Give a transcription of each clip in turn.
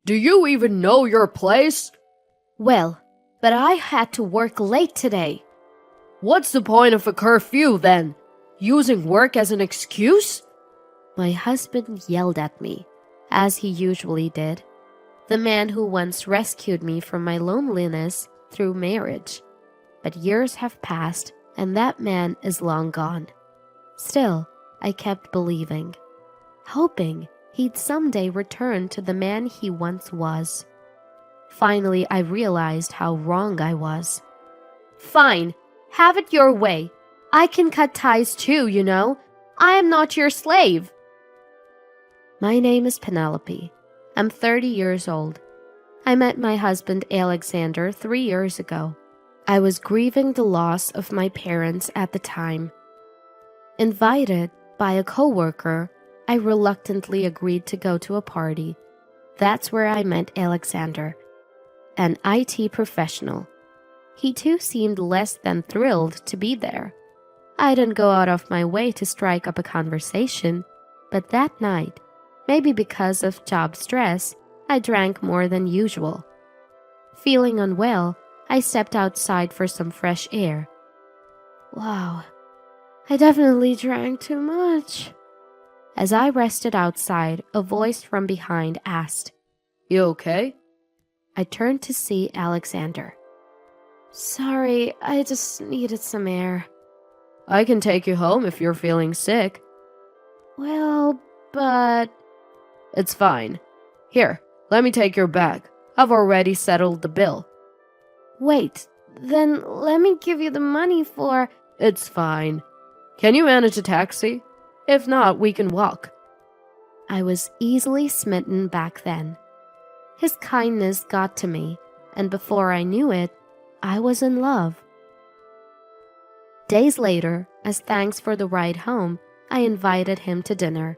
Do you even know your place? Well, but I had to work late today. What's the point of a curfew then? Using work as an excuse? My husband yelled at me, as he usually did. The man who once rescued me from my loneliness through marriage. But years have passed, and that man is long gone. Still, I kept believing, hoping he'd someday return to the man he once was. Finally, I realized how wrong I was. Fine, have it your way. I can cut ties too, you know. I am not your slave. My name is Penelope. I'm 30 years old. I met my husband Alexander 3 years ago. I was grieving the loss of my parents at the time. Invited by a coworker, I reluctantly agreed to go to a party. That's where I met Alexander, an IT professional. He too seemed less than thrilled to be there. I didn't go out of my way to strike up a conversation, but that night, maybe because of job stress, I drank more than usual. Feeling unwell, I stepped outside for some fresh air. Wow, I definitely drank too much. As I rested outside, a voice from behind asked, You okay? I turned to see Alexander. Sorry, I just needed some air. I can take you home if you're feeling sick. Well, but... It's fine. Here, let me take your bag. I've already settled the bill. Wait, then let me give you the money for... It's fine. Can you manage a taxi? If not, we can walk. I was easily smitten back then. His kindness got to me, and before I knew it, I was in love. Days later, as thanks for the ride home, I invited him to dinner.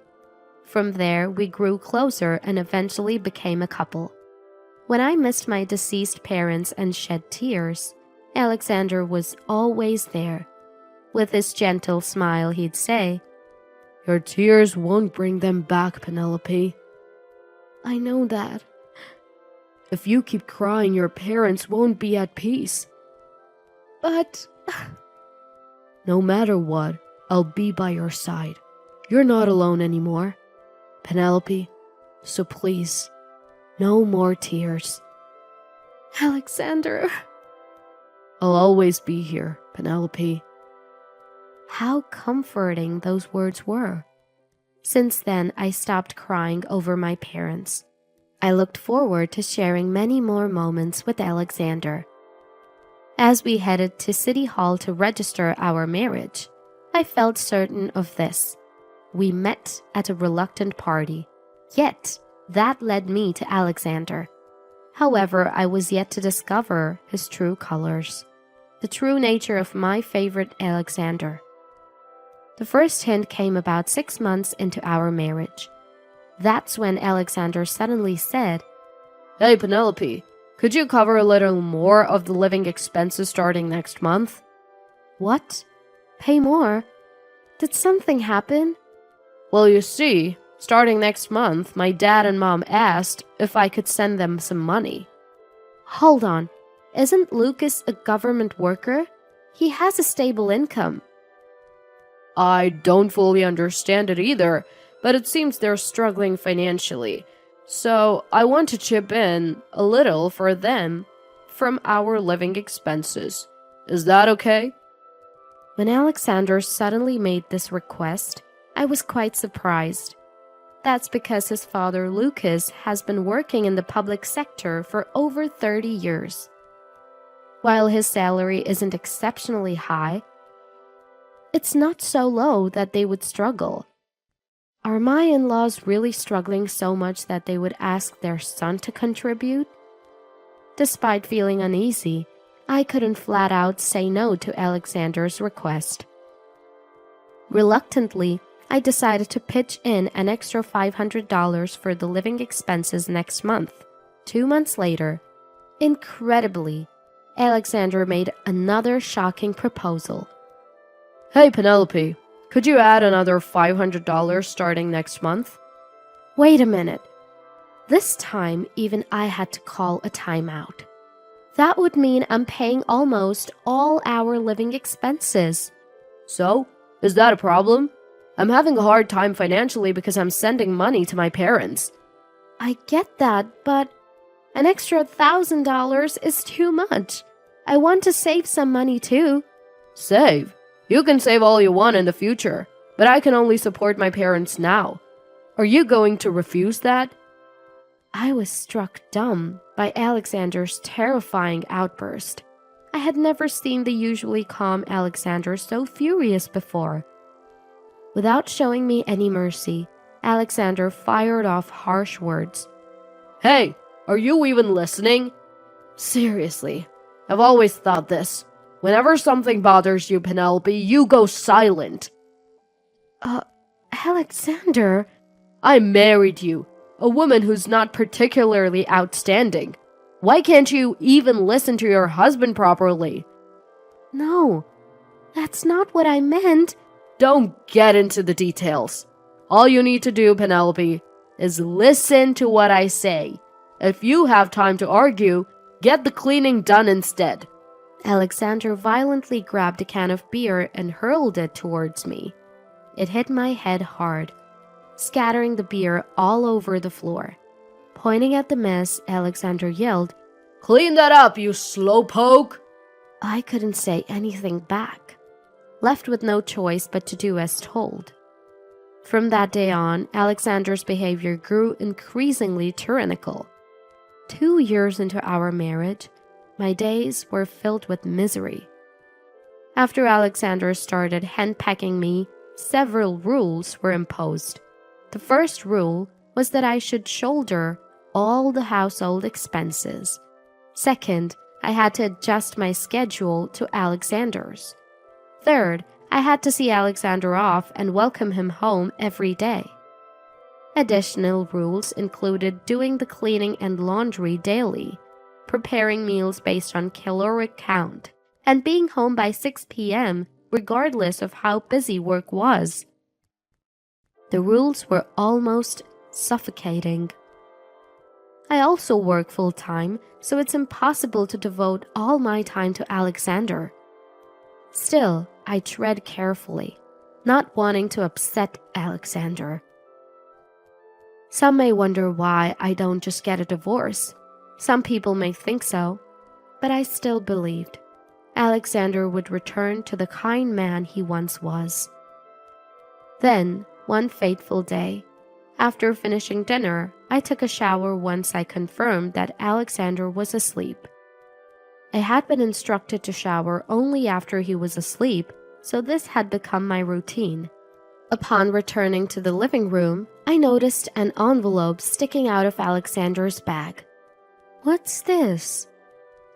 From there, we grew closer and eventually became a couple. When I missed my deceased parents and shed tears, Alexander was always there. With his gentle smile, he'd say, Your tears won't bring them back, Penelope. I know that. If you keep crying, your parents won't be at peace. But... No matter what, I'll be by your side. You're not alone anymore, Penelope. So please, no more tears. Alexander... I'll always be here, Penelope. How comforting those words were. Since then, I stopped crying over my parents. I looked forward to sharing many more moments with Alexander. As we headed to City Hall to register our marriage, I felt certain of this. We met at a reluctant party, yet that led me to Alexander. However, I was yet to discover his true colors, the true nature of my favorite Alexander. The first hint came about 6 months into our marriage. That's when Alexander suddenly said, Hey, Penelope, could you cover a little more of the living expenses starting next month? What? Pay more? Did something happen? Well, you see, starting next month, my dad and mom asked if I could send them some money. Hold on. Isn't Lucas a government worker? He has a stable income. I don't fully understand it either, but it seems they're struggling financially. So I want to chip in a little for them from our living expenses. Is that okay? When Alexander suddenly made this request, I was quite surprised. That's because his father Lucas has been working in the public sector for over 30 years. While his salary isn't exceptionally high, it's not so low that they would struggle. Are my in-laws really struggling so much that they would ask their son to contribute? Despite feeling uneasy, I couldn't flat out say no to Alexander's request. Reluctantly, I decided to pitch in an extra $500 for the living expenses next month. 2 months later, incredibly, Alexander made another shocking proposal. Hey, Penelope, could you add another $500 starting next month? Wait a minute. This time, even I had to call a timeout. That would mean I'm paying almost all our living expenses. So, is that a problem? I'm having a hard time financially because I'm sending money to my parents. I get that, but an extra $1,000 is too much. I want to save some money too. Save? You can save all you want in the future, but I can only support my parents now. Are you going to refuse that? I was struck dumb by Alexander's terrifying outburst. I had never seen the usually calm Alexander so furious before. Without showing me any mercy, Alexander fired off harsh words. Hey, are you even listening? Seriously, I've always thought this. Whenever something bothers you, Penelope, you go silent. Alexander... I married you, a woman who's not particularly outstanding. Why can't you even listen to your husband properly? No, that's not what I meant. Don't get into the details. All you need to do, Penelope, is listen to what I say. If you have time to argue, get the cleaning done instead. Alexander violently grabbed a can of beer and hurled it towards me. It hit my head hard, scattering the beer all over the floor. Pointing at the mess, Alexander yelled, "Clean that up, you slowpoke!" I couldn't say anything back, left with no choice but to do as told. From that day on, Alexander's behavior grew increasingly tyrannical. 2 years into our marriage, my days were filled with misery. After Alexander started henpecking me, several rules were imposed. The first rule was that I should shoulder all the household expenses. Second, I had to adjust my schedule to Alexander's. Third, I had to see Alexander off and welcome him home every day. Additional rules included doing the cleaning and laundry daily, preparing meals based on caloric count, and being home by 6 p.m. regardless of how busy work was. The rules were almost suffocating. I also work full-time, so it's impossible to devote all my time to Alexander. Still, I tread carefully, not wanting to upset Alexander. Some may wonder why I don't just get a divorce. Some people may think so, but I still believed Alexander would return to the kind man he once was. Then, one fateful day, after finishing dinner, I took a shower once I confirmed that Alexander was asleep. I had been instructed to shower only after he was asleep, so this had become my routine. Upon returning to the living room, I noticed an envelope sticking out of Alexander's bag. What's this?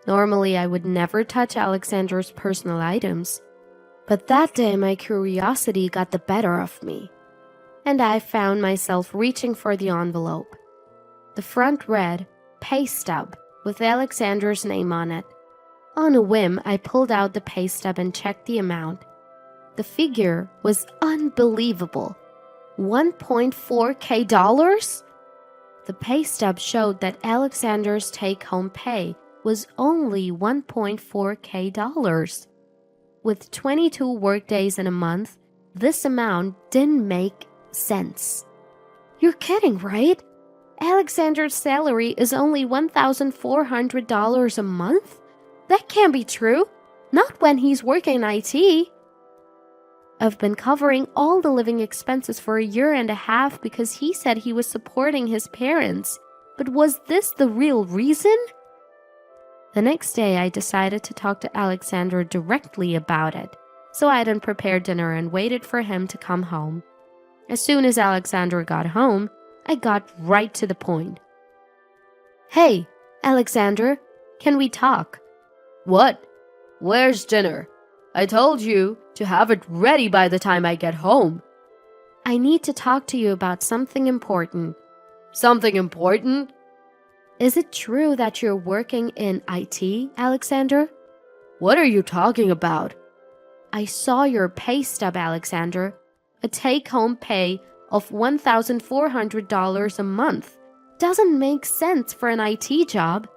Normally, I would never touch Alexander's personal items, but that day my curiosity got the better of me, and I found myself reaching for the envelope. The front read, "Pay stub," with Alexander's name on it. On a whim, I pulled out the pay stub and checked the amount. The figure was unbelievable. $1.4K? The pay stub showed that Alexander's take-home pay was only $1.4K. With 22 workdays in a month, this amount didn't make sense. You're kidding, right? Alexander's salary is only $1,400 a month? That can't be true. Not when he's working in IT. I've been covering all the living expenses for a year and a half because he said he was supporting his parents. But was this the real reason? The next day, I decided to talk to Alexander directly about it, so I didn't prepare dinner and waited for him to come home. As soon as Alexander got home, I got right to the point. Hey, Alexander, can we talk? What? Where's dinner? I told you to have it ready by the time I get home. I need to talk to you about something important. Something important? Is it true that you're working in IT, Alexander? What are you talking about? I saw your pay stub, Alexander. A take-home pay of $1,400 a month. doesn't make sense for an IT job.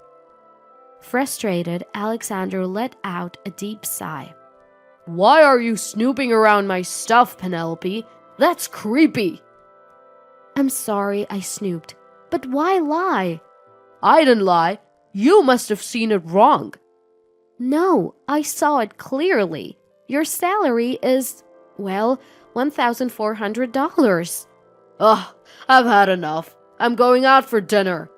Frustrated, Alexander let out a deep sigh. Why are you snooping around my stuff, Penelope? That's creepy. I'm sorry I snooped, but why lie? I didn't lie. You must have seen it wrong. No, I saw it clearly. Your salary is, well, $1,400. Ugh, I've had enough. I'm going out for dinner.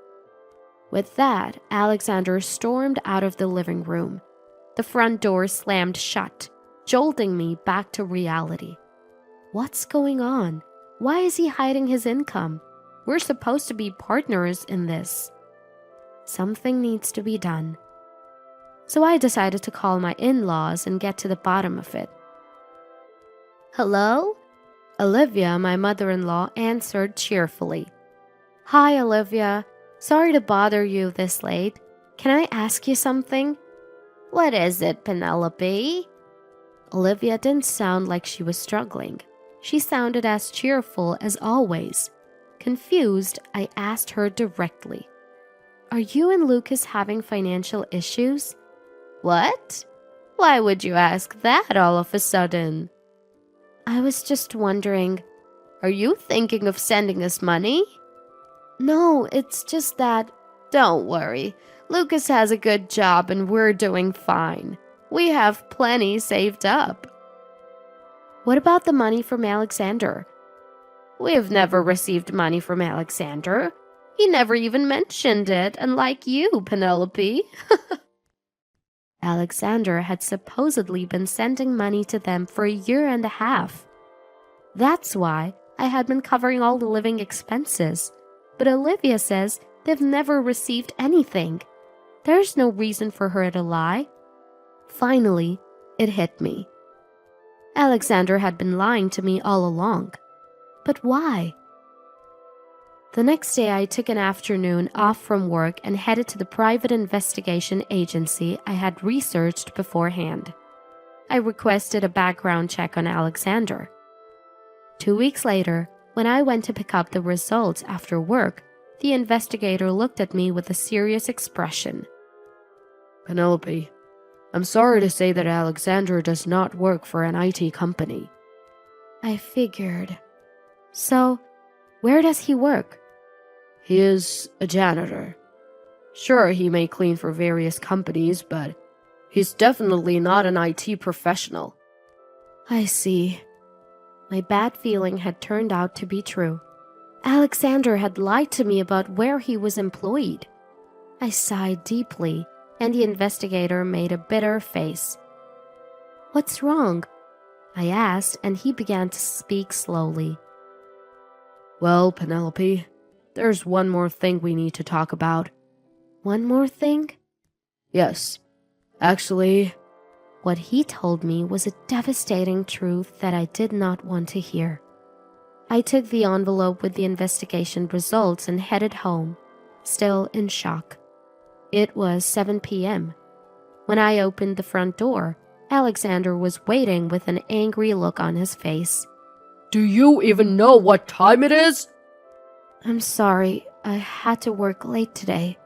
With that, Alexander stormed out of the living room. The front door slammed shut, jolting me back to reality. What's going on? Why is he hiding his income? We're supposed to be partners in this. Something needs to be done. So I decided to call my in-laws and get to the bottom of it. Hello? Olivia, my mother-in-law, answered cheerfully. Hi, Olivia. Sorry to bother you this late. Can I ask you something? What is it, Penelope? Olivia didn't sound like she was struggling. She sounded as cheerful as always. Confused, I asked her directly. Are you and Lucas having financial issues? What? Why would you ask that all of a sudden? I was just wondering, are you thinking of sending us money? No, it's just that. Don't worry. Lucas has a good job and we're doing fine. We have plenty saved up. What about the money from Alexander? We've never received money from Alexander. He never even mentioned it, unlike you, Penelope. Alexander had supposedly been sending money to them for a year and a half. That's why I had been covering all the living expenses. But Olivia says they've never received anything. There's no reason for her to lie. Finally, it hit me. Alexander had been lying to me all along. But why? The next day, I took an afternoon off from work and headed to the private investigation agency I had researched beforehand. I requested a background check on Alexander. 2 weeks later, when I went to pick up the results after work, the investigator looked at me with a serious expression. Penelope, I'm sorry to say that Alexander does not work for an IT company. I figured. So, where does he work? He is a janitor. Sure, he may clean for various companies, but he's definitely not an IT professional. I see. My bad feeling had turned out to be true. Alexander had lied to me about where he was employed. I sighed deeply, and the investigator made a bitter face. What's wrong? I asked, and he began to speak slowly. Well, Penelope, there's one more thing we need to talk about. One more thing? Yes. Actually, what he told me was a devastating truth that I did not want to hear. I took the envelope with the investigation results and headed home, still in shock. It was 7 p.m. When I opened the front door, Alexander was waiting with an angry look on his face. Do you even know what time it is? I'm sorry, I had to work late today.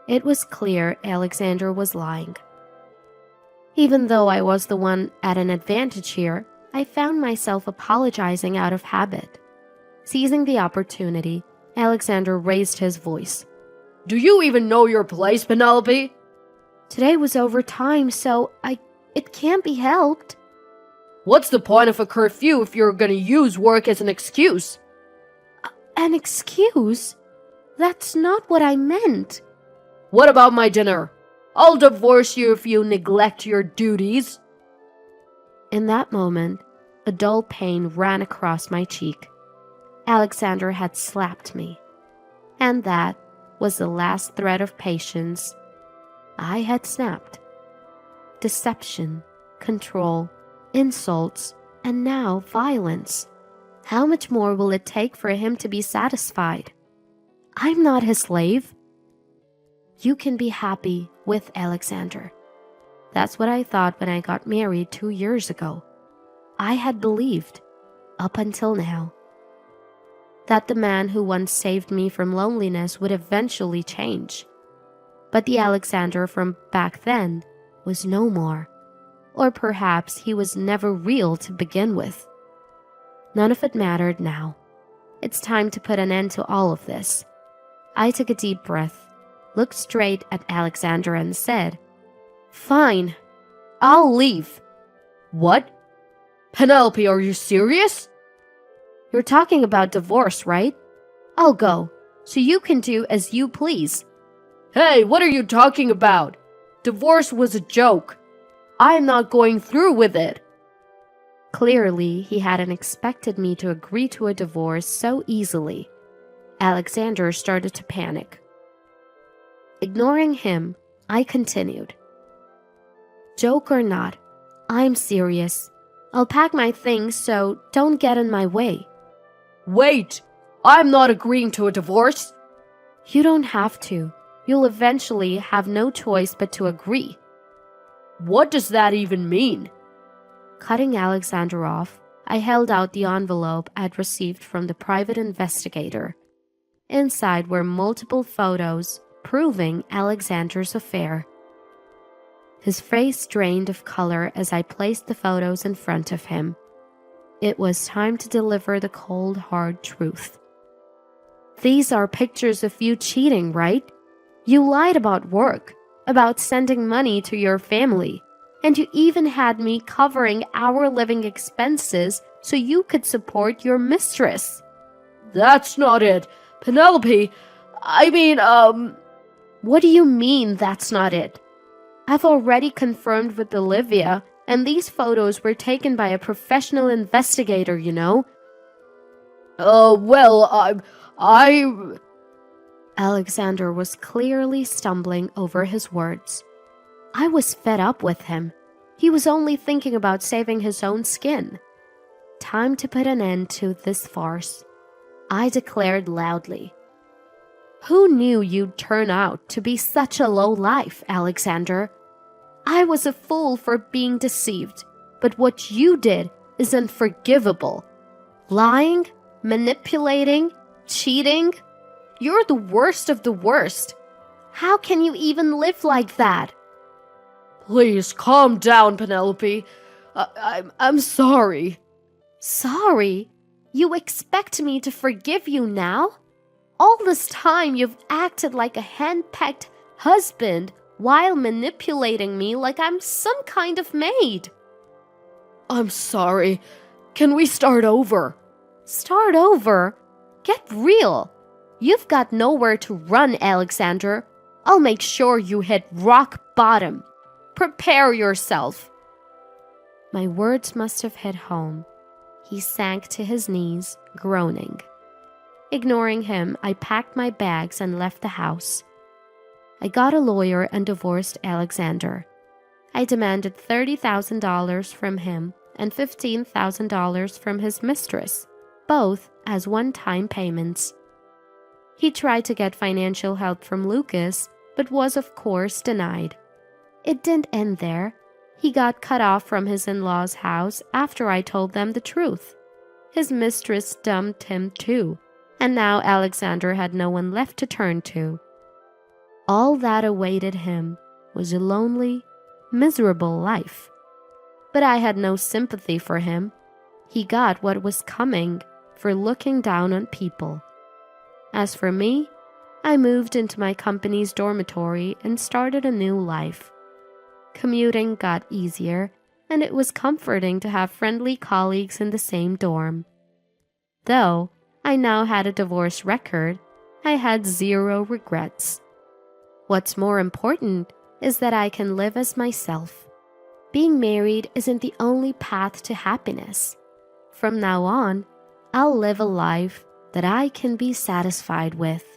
It was clear Alexander was lying. Even though I was the one at an advantage here, I found myself apologizing out of habit. Seizing the opportunity, Alexander raised his voice. Do you even know your place, Penelope? Today was overtime, so it can't be helped. What's the point of a curfew if you're gonna use work as an excuse? An excuse? That's not what I meant. What about my dinner? I'll divorce you if you neglect your duties. In that moment, a dull pain ran across my cheek. Alexander had slapped me. And that was the last thread of patience I had snapped. Deception, control, insults, and now violence. How much more will it take for him to be satisfied? I'm not his slave. You can be happy with Alexander. That's what I thought when I got married 2 years ago. I had believed, up until now. that the man who once saved me from loneliness would eventually change. But the Alexander from back then was no more. Or perhaps he was never real to begin with. None of it mattered now. It's time to put an end to all of this. I took a deep breath, looked straight at Alexander and said, "Fine, I'll leave." What? Penelope, are you serious? You're talking about divorce, right? I'll go, so you can do as you please. Hey, what are you talking about? Divorce was a joke. I'm not going through with it. Clearly, he hadn't expected me to agree to a divorce so easily. Alexander started to panic. Ignoring him, I continued. Joke or not, I'm serious. I'll pack my things, so don't get in my way. Wait, I'm not agreeing to a divorce. You don't have to. You'll eventually have no choice but to agree. What does that even mean? Cutting Alexander off, I held out the envelope I'd received from the private investigator. Inside were multiple photos proving Alexander's affair. His face drained of color as I placed the photos in front of him. It was time to deliver the cold, hard truth. These are pictures of you cheating, right? You lied about work, about sending money to your family, and you even had me covering our living expenses so you could support your mistress. That's not it. Penelope, What do you mean that's not it? I've already confirmed with Olivia, and these photos were taken by a professional investigator, you know? Alexander was clearly stumbling over his words. I was fed up with him. He was only thinking about saving his own skin. Time to put an end to this farce. I declared loudly. Who knew you'd turn out to be such a lowlife, Alexander? I was a fool for being deceived, but what you did is unforgivable. Lying, manipulating, cheating. You're the worst of the worst. How can you even live like that? Please calm down, Penelope. I'm sorry. Sorry? You expect me to forgive you now? All this time you've acted like a hand-picked husband while manipulating me like I'm some kind of maid. I'm sorry. Can we start over? Start over? Get real. You've got nowhere to run, Alexander. I'll make sure you hit rock bottom. Prepare yourself. My words must have hit home. He sank to his knees, groaning. Ignoring him, I packed my bags and left the house. I got a lawyer and divorced Alexander. I demanded $30,000 from him and $15,000 from his mistress, both as one-time payments. He tried to get financial help from Lucas, but was of course denied. It didn't end there. He got cut off from his in-laws' house after I told them the truth. His mistress dumped him too, and now Alexander had no one left to turn to. All that awaited him was a lonely, miserable life. But I had no sympathy for him. He got what was coming for looking down on people. As for me, I moved into my company's dormitory and started a new life. Commuting got easier, and it was comforting to have friendly colleagues in the same dorm. Though I now had a divorce record, I had zero regrets. What's more important is that I can live as myself. Being married isn't the only path to happiness. From now on, I'll live a life that I can be satisfied with.